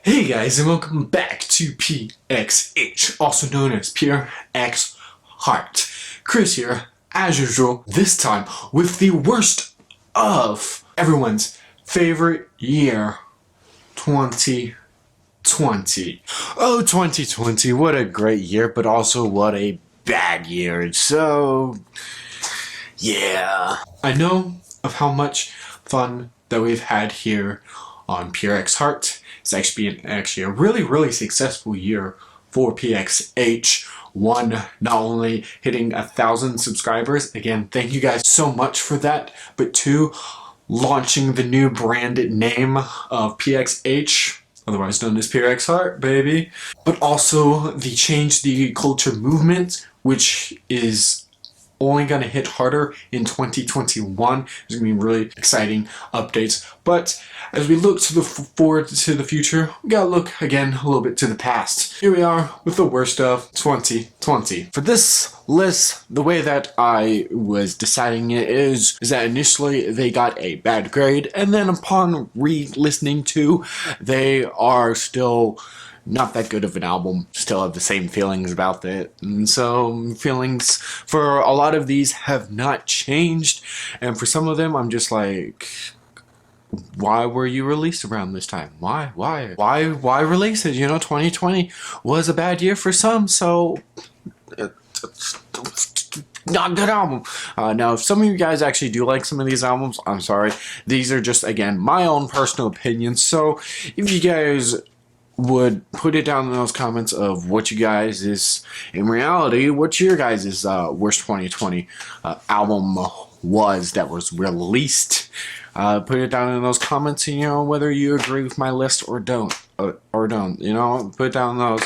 Hey guys, and welcome back to PXH, also known as PureXHeart. Chris here, as usual, this time with the worst of everyone's favorite year, 2020. Oh, 2020, what a great year, but also what a bad year. So, yeah. I know of how much fun that we've had here on PureXHeart. It's actually been a really successful year for PXH. One, not only hitting 1,000 subscribers, again, thank you guys so much for that, but two, launching the new branded name of PXH, otherwise known as PureXHeart, baby. But also the Change the Culture movement, which is only going to hit harder in 2021. There's going to be really exciting updates. But as we look to the forward to the future, we got to look again a little bit to the past. Here we are with the worst of 2020. For this list, the way that I was deciding it is that initially they got a bad grade, and then upon re-listening to, they are still not that good of an album. Still have the same feelings about it. And so feelings for a lot of these have not changed. And for some of them, I'm just like, why were you released around this time? Why release it? You know, 2020 was a bad year for some, so not a good album. Now, if some of you guys actually do like some of these albums, I'm sorry. These are just, again, my own personal opinions. So if you guys would put it down in those comments of what you guys is, in reality, what your guys' worst 2020 album was that was released. Put it down in those comments, you know, whether you agree with my list or don't, you know, put it down in those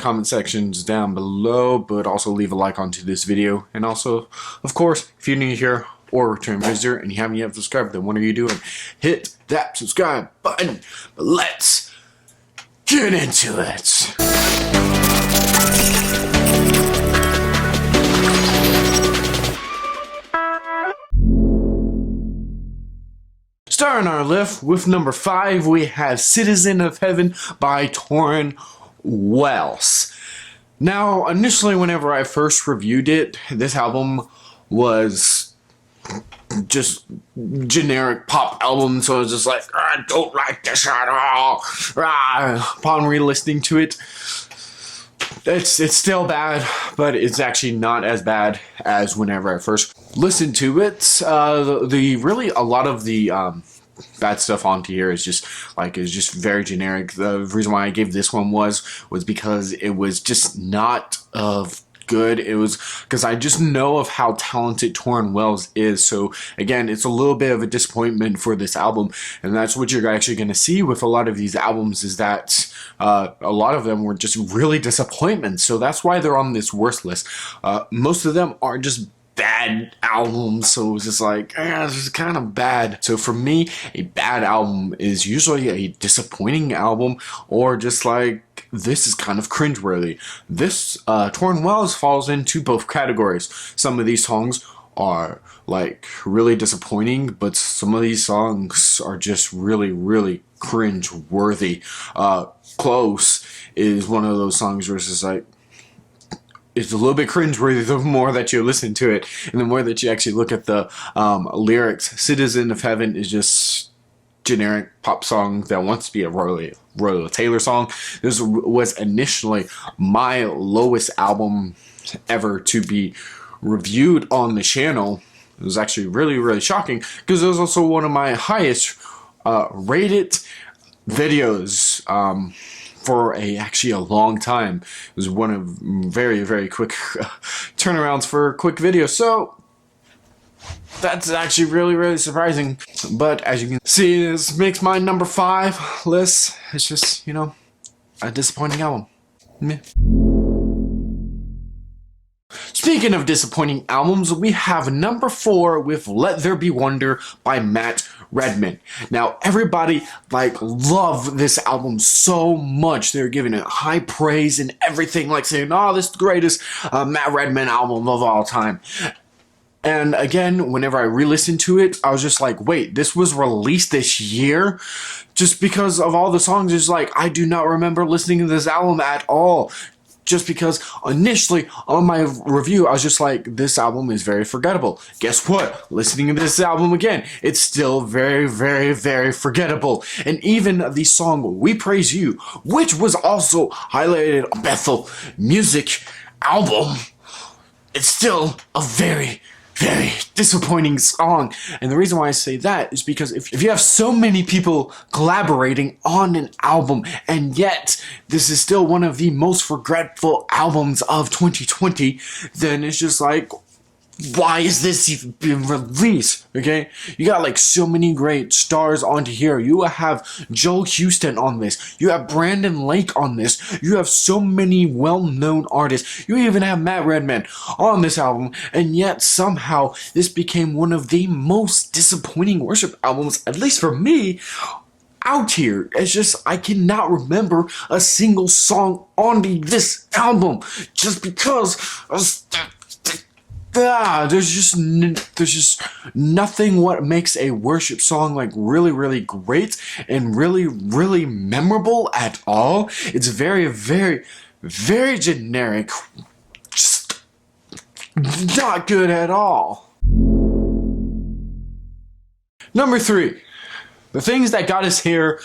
comment sections down below, but also leave a like onto this video. And also, of course, if you're new here or return visitor and you haven't yet subscribed, then what are you doing? Hit that subscribe button. But let's get into it. Starting our list with number 5, we have Citizen of Heaven by Torrin Wells. Now, initially, whenever I first reviewed it, this album was just generic pop album, so I was just like, I don't like this at all. Upon re-listening to it, it's still bad, but it's actually not as bad as whenever I first listened to it. Really a lot of the bad stuff onto here is just very generic. The reason why I gave this one was because it was just not of good. It was because I just know of how talented Torrin Wells is. So again, it's a little bit of a disappointment for this album, and that's what you're actually going to see with a lot of these albums, is that a lot of them were just really disappointments. So that's why they're on this worst list. Most of them are just bad albums, so it's just like, this is kind of bad. So for me, a bad album is usually a disappointing album, or just like, this is kind of cringeworthy. This Torrin Wells falls into both categories. Some of these songs are like really disappointing, but some of these songs are just really cringe-worthy. Close is one of those songs where it's just like, it's a little bit cringeworthy the more that you listen to it, and the more that you actually look at the lyrics. Citizen of Heaven is just generic pop song that wants to be a Royal Taylor song. This was initially my lowest album ever to be reviewed on the channel. It was actually really shocking, because it was also one of my highest rated videos for actually a long time. It was one of very quick turnarounds for quick videos. So that's actually really surprising. But as you can see, this makes my number 5 list. It's just, you know, a disappointing album. Meh. Speaking of disappointing albums, we have number 4 with Let There Be Wonder by Matt Redman. Now, everybody love this album so much. They're giving it high praise and everything, like saying, oh, this is the greatest Matt Redman album of all time. And again, whenever I re-listened to it, I was just like, wait, this was released this year? Just because of all the songs, it's like, I do not remember listening to this album at all. Just because initially on my review, I was just like, this album is very forgettable. Guess what? Listening to this album again, it's still very, very, very forgettable. And even the song We Praise You, which was also highlighted on Bethel Music album, it's still a very, very disappointing song. And the reason why I say that is because if you have so many people collaborating on an album, and yet this is still one of the most regretful albums of 2020, then it's just like, why is this even being released? Okay, you got like so many great stars onto here. You have Joel Houston on this. You have Brandon Lake on this. You have so many well-known artists. You even have Matt Redman on this album, and yet somehow this became one of the most disappointing worship albums, at least for me, out here. It's just, I cannot remember a single song on this album just because there's just nothing what makes a worship song like really, really great and really, really memorable at all. It's very, very, very generic. Just not good at all. Number 3, The Things That Got Us Here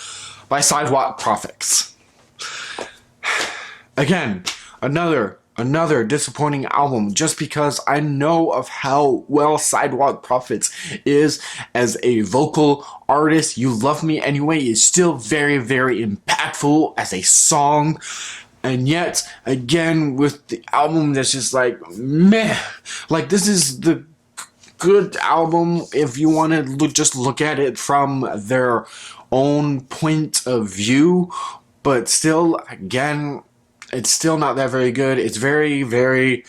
by Sidewalk Prophets. Again, another disappointing album, just because I know of how well Sidewalk Prophets is as a vocal artist. You Love Me Anyway is still very, very impactful as a song. And yet, again, with the album that's just like, meh. Like, this is the good album if you want to just look at it from their own point of view. But still, again, it's still not that very good. It's very, very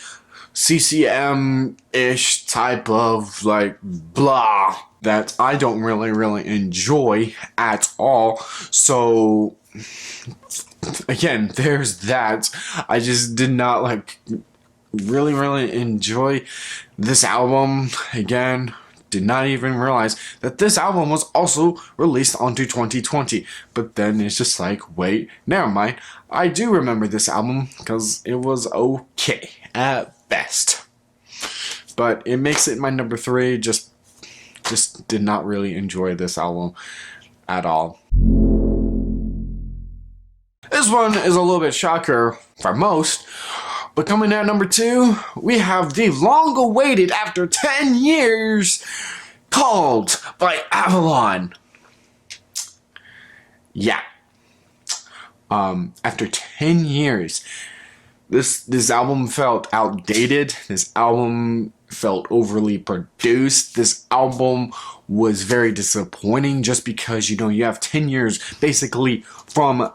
CCM-ish type of like blah that I don't really, really enjoy at all. So again, there's that. I just did not like really, really enjoy this album. Again, did not even realize that this album was also released onto 2020. But then it's just like, wait, never mind. I do remember this album because it was okay at best. But it makes it my number 3. Just did not really enjoy this album at all. This one is a little bit shocker for most. But coming at number 2, we have the long-awaited, after 10 years, Called by Avalon. Yeah. After 10 years, this album felt outdated. This album felt overly produced. This album was very disappointing just because, you know, you have 10 years basically from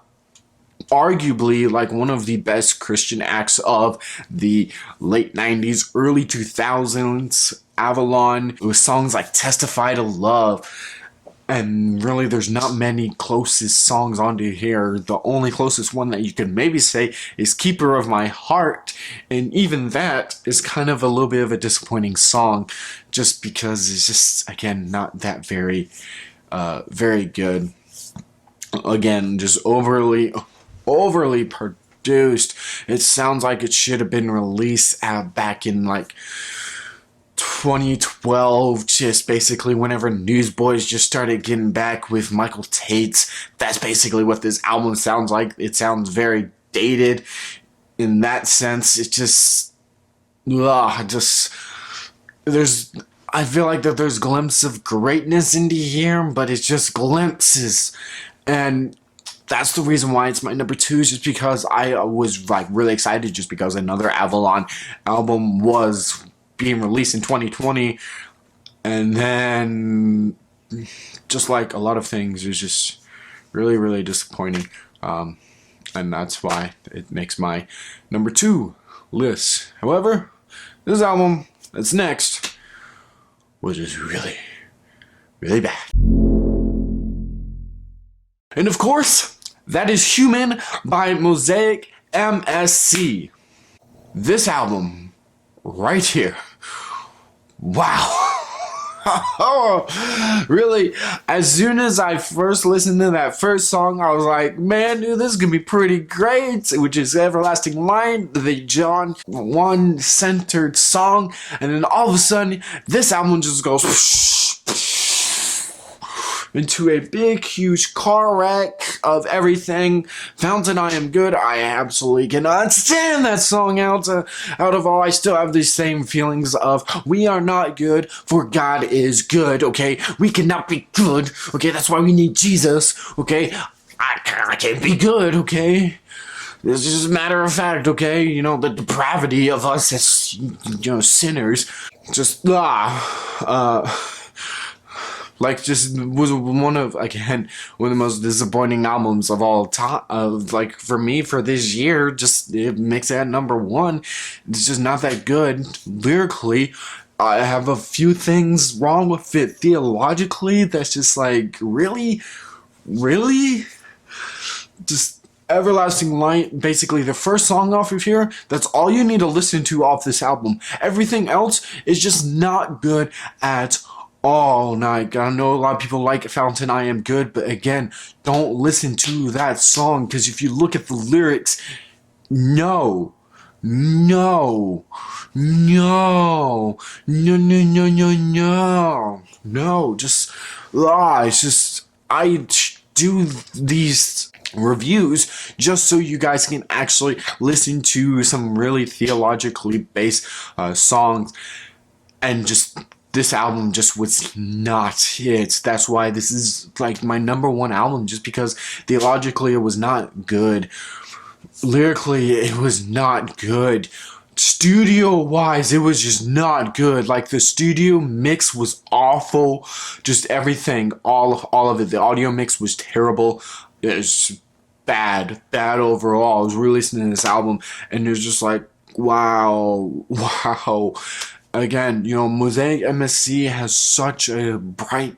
arguably like one of the best Christian acts of the late 90s, early 2000s, Avalon, with songs like Testify to Love. And really, there's not many closest songs onto here. The only closest one that you could maybe say is Keeper of My Heart. And even that is kind of a little bit of a disappointing song, just because it's just, again, not that very, very good. Again, just overly produced. It sounds like it should have been released back in like 2012, just basically whenever Newsboys just started getting back with Michael Tate. That's basically what this album sounds like. It sounds very dated in that sense. It just, I feel like that there's glimpses of greatness into here, but it's just glimpses. And that's the reason why it's my number 2, is just because I was like really excited just because another Avalon album was being released in 2020, and then just like a lot of things, it was just really, really disappointing, and that's why it makes my number 2 list. However, this album that's next was just really, really bad. And of course, that is Human by Mosaic MSC. This album right here Wow. Really, as soon as I first listened to that first song, I was like, man, dude, this is gonna be pretty great, which is Everlasting Light, the John 1 centered song. And then all of a sudden, this album just goes into a big, huge car wreck of everything. Fountain, I Am Good. I absolutely cannot stand that song out of all. I still have these same feelings of we are not good, for God is good, okay? We cannot be good, okay? That's why we need Jesus, okay? I can't be good, okay? It's just a matter of fact, okay? You know, the depravity of us as, you know, sinners. Just, like, just was one of, again, one of the most disappointing albums of all time. Like, for me, for this year, just, it makes it at number 1. It's just not that good lyrically. I have a few things wrong with it theologically. That's just like, really? Just Everlasting Light, basically the first song off of here, that's all you need to listen to off this album. Everything else is just not good at all. Now, I know a lot of people like Fountain, I Am Good, but again, don't listen to that song, because if you look at the lyrics, no, just, it's just, I do these reviews just so you guys can actually listen to some really theologically based songs, and just this album just was not it. That's why this is like my number 1 album, just because theologically it was not good. Lyrically, it was not good. Studio wise, it was just not good. Like, the studio mix was awful. Just everything, all of it. The audio mix was terrible. It was bad overall. I was re-listening to this album, and it was just like, wow. Again, you know, Mosaic MSC has such a bright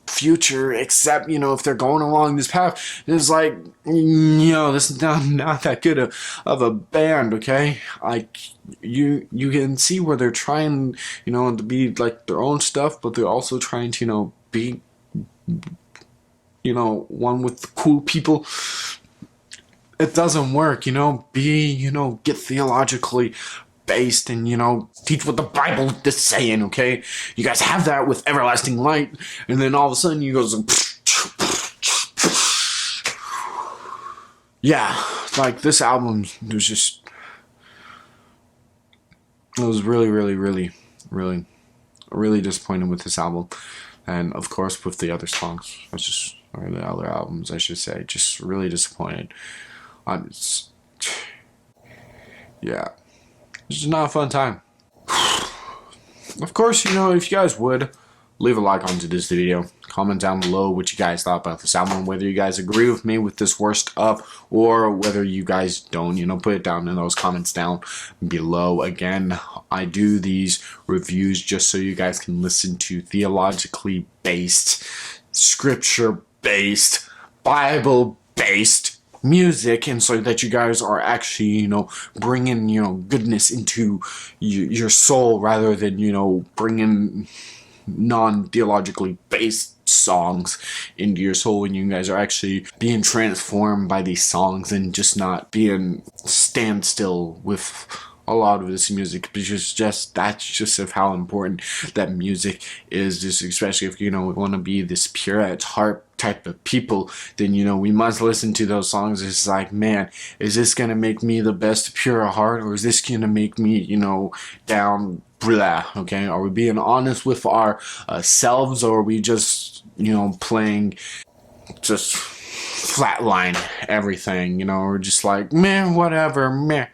future, except, you know, if they're going along this path, it's like, you know, this is not that good of a band, okay? Like, you can see where they're trying, you know, to be like their own stuff, but they're also trying to, you know, be, you know, one with the cool people. It doesn't work, you know. Get theologically based and, you know, teach what the Bible is saying, okay? You guys have that with Everlasting Light, and then all of a sudden you go, yeah, like, this album was just, I was really disappointed with this album, and of course with the other songs. Or the other albums, I should say, just really disappointed. Yeah. It's just not a fun time. Of course, you know, if you guys would, leave a like onto this video. Comment down below what you guys thought about this album, whether you guys agree with me with this worst up, or whether you guys don't, you know, put it down in those comments down below. Again, I do these reviews just so you guys can listen to theologically based, scripture-based, Bible-based music, and so that you guys are actually, you know, bringing, you know, goodness into your soul, rather than, you know, bringing non-theologically based songs into your soul, when you guys are actually being transformed by these songs and just not being standstill with a lot of this music, because that's just of how important that music is. Just especially if, you know, we want to be this pure at heart type of people, then, you know, we must listen to those songs. It's like, man, is this gonna make me the best pure at heart, or is this gonna make me, you know, down blah? Okay, are we being honest with our selves, or are we just, you know, playing just flatline everything, you know, or just like, man, whatever, meh.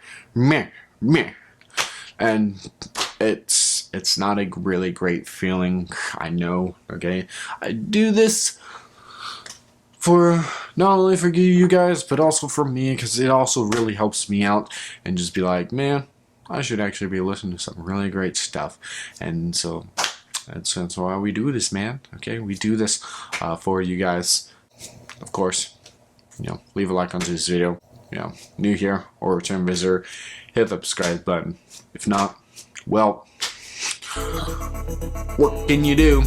And it's not a really great feeling, I know, okay? I do this for not only for you guys, but also for me, because it also really helps me out, and just be like, man, I should actually be listening to some really great stuff. And so that's why we do this, man. Okay, we do this for you guys. Of course, you know, leave a like onto this video. You know, new here or return visitor, hit the subscribe button. If not, well, What can you do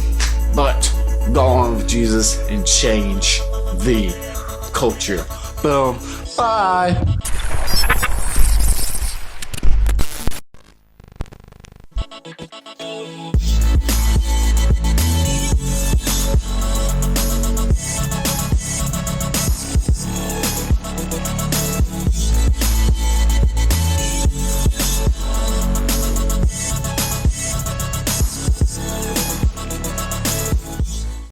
but go on with Jesus and change the culture? Boom. Bye.